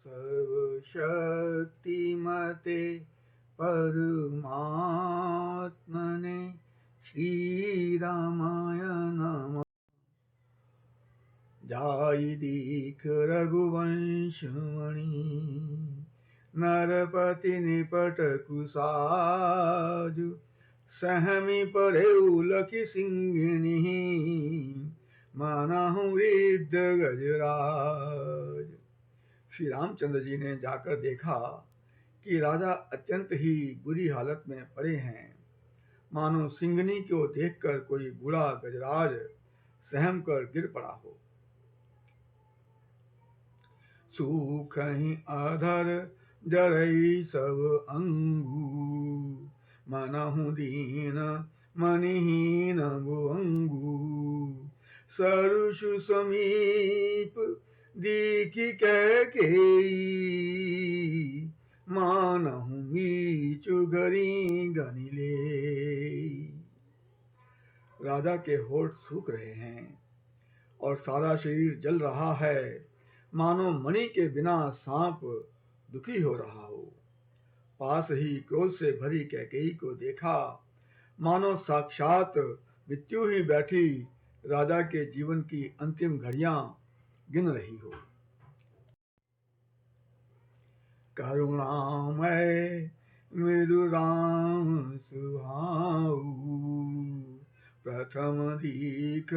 सर्वशक्तिमते परमात्मने श्रीरामाय नमः। जाई दीख रघुवंश मणि नरपति निपट कुसाजु सहमी पढ़ेउ लखी सिंहिणी मानहु वृद्ध गजराज। श्री रामचंद्र जी ने जाकर देखा कि राजा अत्यंत ही बुरी हालत में पड़े हैं, मानो सिंहनी को देखकर कोई बूढ़ा गजराज सहम कर गिर पड़ा हो। सूख ही अधर जरई सब अंगू मनहु दीन मनिहीन भुअंगू सरुषु समीप दीखि कैकेयी मानहु मीचु गरी गनिले। राजा के होठ सूख रहे हैं और सारा शरीर जल रहा है, मानो मणि के बिना सांप दुखी हो रहा हो। पास ही क्रोध से भरी कैकेयी को देखा, मानो साक्षात मृत्यु ही बैठी राजा के जीवन की अंतिम घड़ियां गिन रही हो। करुणामय मृदु राम सुहाऊ प्रथम दीख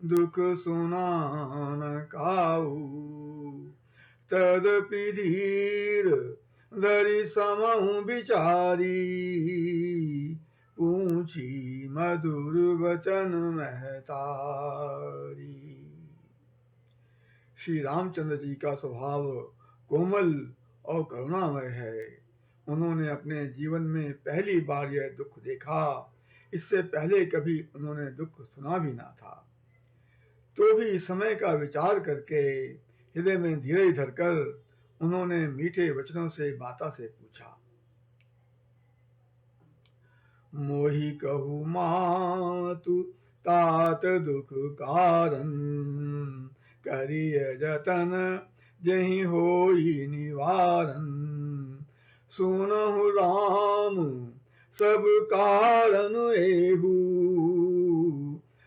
दुख सुनान काऊ तदपि धीर धरि समहु विचारी पूछी मधुर वचन महतारी। श्री रामचंद्र जी का स्वभाव कोमल और करुणामय है। उन्होंने अपने जीवन में पहली बार यह दुख देखा, इससे पहले कभी उन्होंने दुख सुना भी ना था। तो भी समय का विचार करके हृदय में धीरज धरकर उन्होंने मीठे वचनों से माता से पूछा। मोहि कहु मातु तात दुख कारण करिय जतन जहि होई निवारण सुनहु राम सब कारण एहू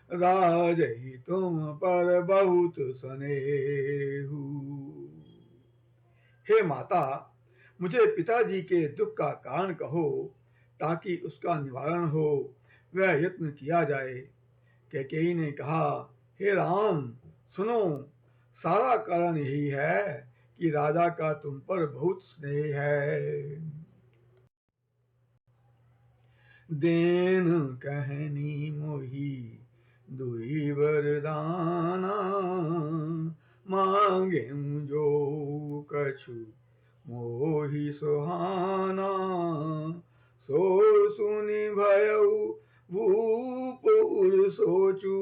राजहि तुम पर बहुत स्नेहू। हे माता, मुझे पिताजी के दुख का कारण कहो ताकि उसका निवारण हो, वह यत्न किया जाए। कैकेयी ने कहा, हे राम सुनो, सारा कारण यही है कि राजा का तुम पर बहुत स्नेह है। देन कहनी मोही दुई वरदाना मांगे जो कछु मोहि सुहाना सो सुनि भयउ भूपुर सोचू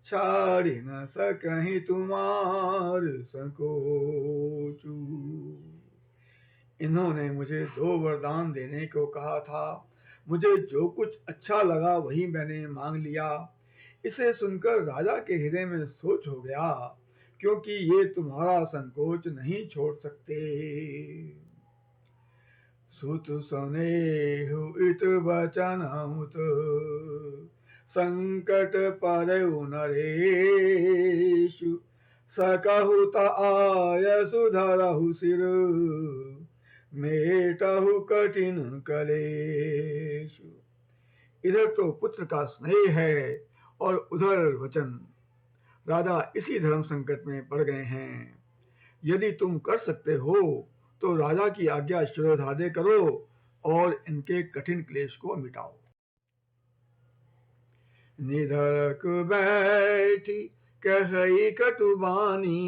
छाड़ी न सकहि तुम्हार संकोचू। इन्होंने मुझे 2 वरदान देने को कहा था। मुझे जो कुछ अच्छा लगा वही मैंने मांग लिया। इसे सुनकर राजा के हृदय में सोच हो गया, क्योंकि ये तुम्हारा संकोच नहीं छोड़ सकते। सुत स्नेहु इत वचन हुत संकट परउ नरेशु सकहु त आयसु धरहु सिर मेटहु कठिन कलेशु। इधर तो पुत्र का स्नेह है और उधर वचन। राजा इसी धर्म संकट में पड़ गए हैं। यदि तुम कर सकते हो तो राजा की आज्ञा शिरोधार्य करो और इनके कठिन क्लेश को मिटाओ। निधरक बैठी कहई कटुबानी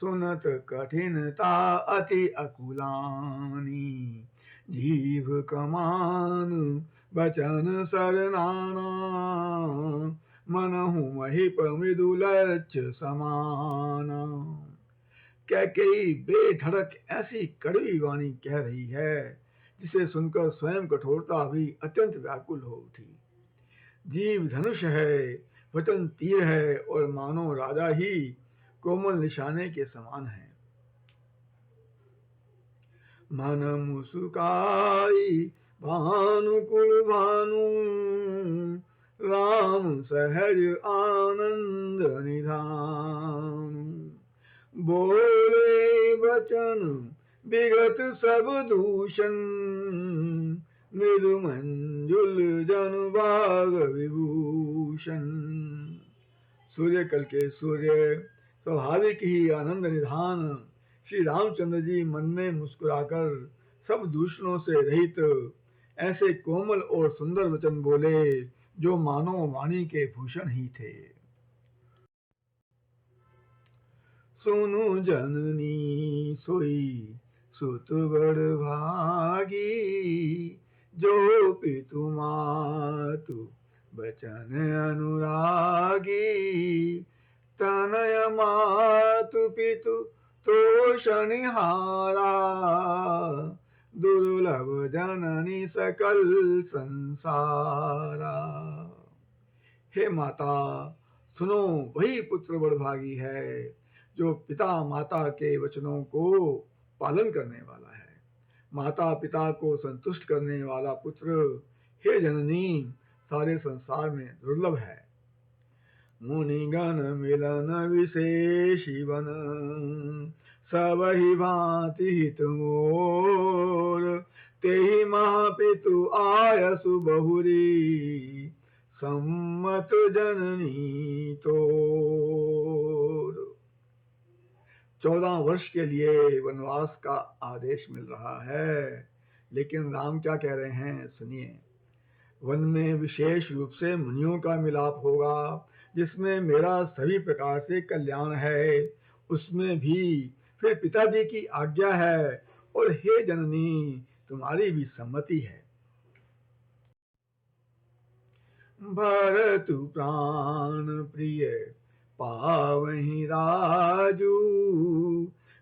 सुनत कठिनता अति अकुलानी जीव कमान बचन सरनाना मनहु महिप मृदुलच समाना। कैकेयी बेधड़क ऐसी कड़वी वाणी कह रही है जिसे सुनकर स्वयं कठोरता भी अत्यंत व्याकुल हो उठी। जीव धनुष है, वचन तीर है और मानो राजा ही कोमल निशाने के समान है। मन मुस्काई भानुकुल भानु, राम सहज आनंद निधान। बोले बचन विगत सब दूषण, मृदु मंजुल जन बाग विभूषण। सूर्य कल के सूर्य, स्वाभाविक ही आनंद निधान श्री रामचंद्र जी मन में मुस्कुराकर सब दूषणों से रहित ऐसे कोमल और सुंदर वचन बोले जो मानो वाणी के भूषण ही थे। सुनु जननी सोई सुत बड़ भागी, जो पितु मातु बचन अनुरागी। तनय मातु पितु तोषणिहारा, दुर्लभ जननी सकल संसारा। हे माता, सुनो, वही पुत्र बड़भागी है जो पिता माता के वचनों को पालन करने वाला है। माता पिता को संतुष्ट करने वाला पुत्र, हे जननी, सारे संसार में दुर्लभ है। मुनिगण मिलन विशेषी वन, सब ही भांति हित मोर। तेहि महापितु आयसु बहुरी, सम्मत जननी तोर। 14 वर्ष के लिए वनवास का आदेश मिल रहा है, लेकिन राम क्या कह रहे हैं सुनिए। वन में विशेष रूप से मुनियों का मिलाप होगा, जिसमें मेरा सभी प्रकार से कल्याण है, उसमें भी फिर पिताजी की आज्ञा है, और हे जननी, तुम्हारी भी सम्मति है। भरतु प्राण प्रिय पावहि राजू,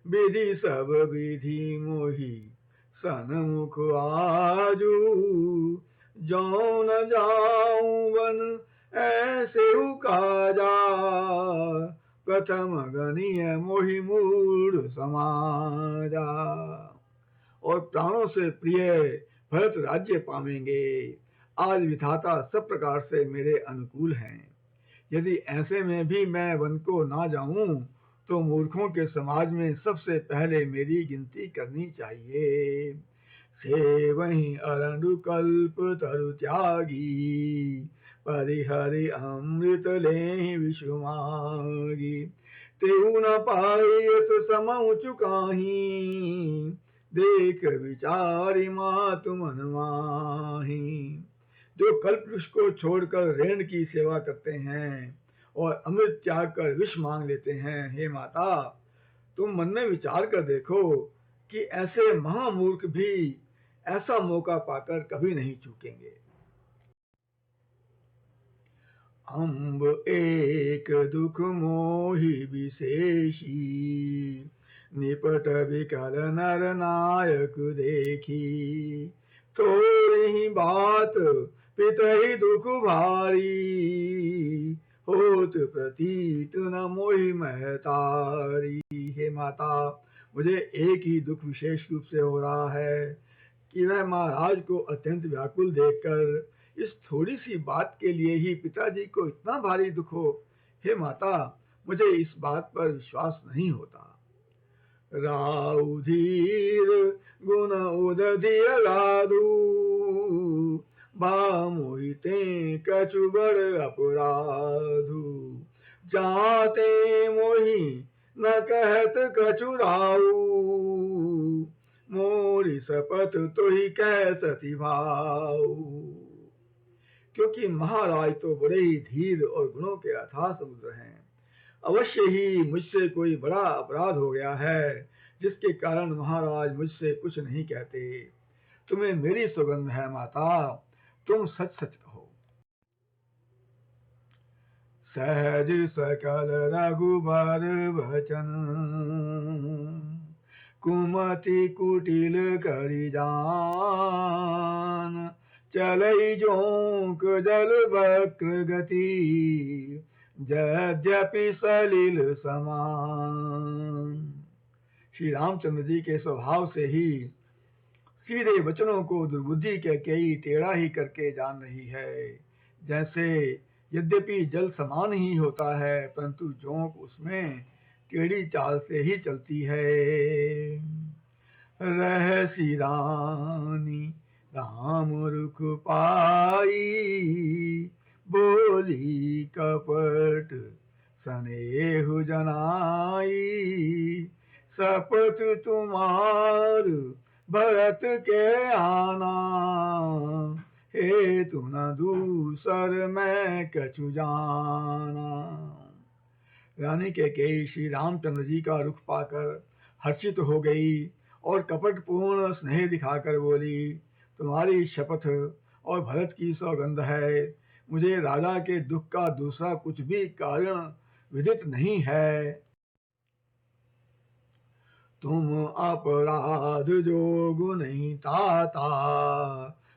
विधि सब विधि मोहि सनमुख आजू। जौन जाऊं वन ऐसे काजा, प्रथम गणीय मोहि मूढ़ समाजा। और प्राणों से प्रिय भरत राज्य पावेंगे। आज विधाता सब प्रकार से मेरे अनुकूल हैं। यदि ऐसे में भी मैं वन को ना जाऊं, तो मूर्खों के समाज में सबसे पहले मेरी गिनती करनी चाहिए। से वही अरंडु कल्प तरु त्यागी, परिहरि अमृत ले विश्व मागी। तेऊ न पायस समउ चुकाही, देख विचारी मातु मन माही। जो कल्प वृक्ष को छोड़कर रेण की सेवा करते हैं और अमृत त्याग कर विष मांग लेते हैं, हे माता, तुम मन में विचार कर देखो कि ऐसे महामूर्ख भी ऐसा मौका पाकर कभी नहीं चूकेंगे। अम्ब एक दुख मोहि विशेषी, निपट विकल नर नायक देखी। थोड़ी बात पितहि दुख भारी, होत प्रतीत न मोहि महतारी। हे माता, मुझे एक ही दुख विशेष रूप से हो रहा है कि वह महाराज को अत्यंत व्याकुल देखकर इस थोड़ी सी बात के लिए ही पिताजी को इतना भारी दुख हो। हे माता, मुझे इस बात पर विश्वास नहीं होता। राउ धीर गुण उदधिय लादू, बा मोहिते कछु बड़ अपराधु। जाते मोहि न कहत कछु राऊ, मोरी शपथ तो ही कह सती भाऊ। क्योंकि महाराज तो बड़े ही धीर और गुणों के अथाह समुद्र हैं। अवश्य ही मुझसे कोई बड़ा अपराध हो गया है, जिसके कारण महाराज मुझसे कुछ नहीं कहते। तुम्हें मेरी सौगंध है माता, तुम सच सच कहो। सहज सकल रघुबर वचन, कुमति कुटिल करि जान। चलई जोंक जल वक्र गति, यद्यपि सलिल समान। श्री रामचंद्र जी के स्वभाव से ही सीधे वचनों को दुर्बुद्धि के कई टेढ़ा ही करके जान रही है। जैसे यद्यपि जल समान ही होता है, परंतु जोंक उसमें टेढ़ी चाल से ही चलती है। रहसी रानी राम रुख पाई, बोली कपट स्नेह जनाई। शपथ तुम्हार भरत के आना, हे तू न दूसर मैं कछु जाना। रानी कैकेयी श्री रामचंद्र जी का रुख पाकर हर्षित हो गई और कपटपूर्ण स्नेह दिखाकर बोली, तुम्हारी शपथ और भरत की सौगंध है, मुझे राजा के दुख का दूसरा कुछ भी कारण विदित नहीं है। तुम अपराध जोगु नहीं ताता,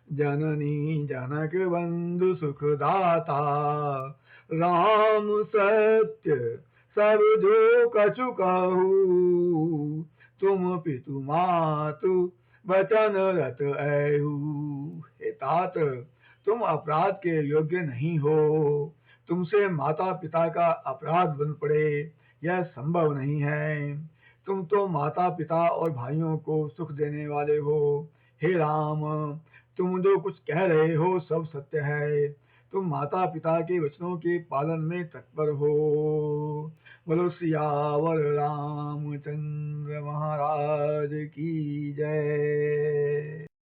जननी जनक बंधु सुखदाता। राम सत्य सब जो कछु कहूँ, तुम पितु मातु वचन रत ऐहू। हे तात, तुम अपराध के योग्य नहीं हो, तुमसे माता पिता का अपराध बन पड़े यह संभव नहीं है। तुम तो माता पिता और भाइयों को सुख देने वाले हो। हे राम, तुम जो कुछ कह रहे हो सब सत्य है। तुम माता पिता के वचनों के पालन में तत्पर हो। बोलो सियावर रामचंद्र महाराज की जय।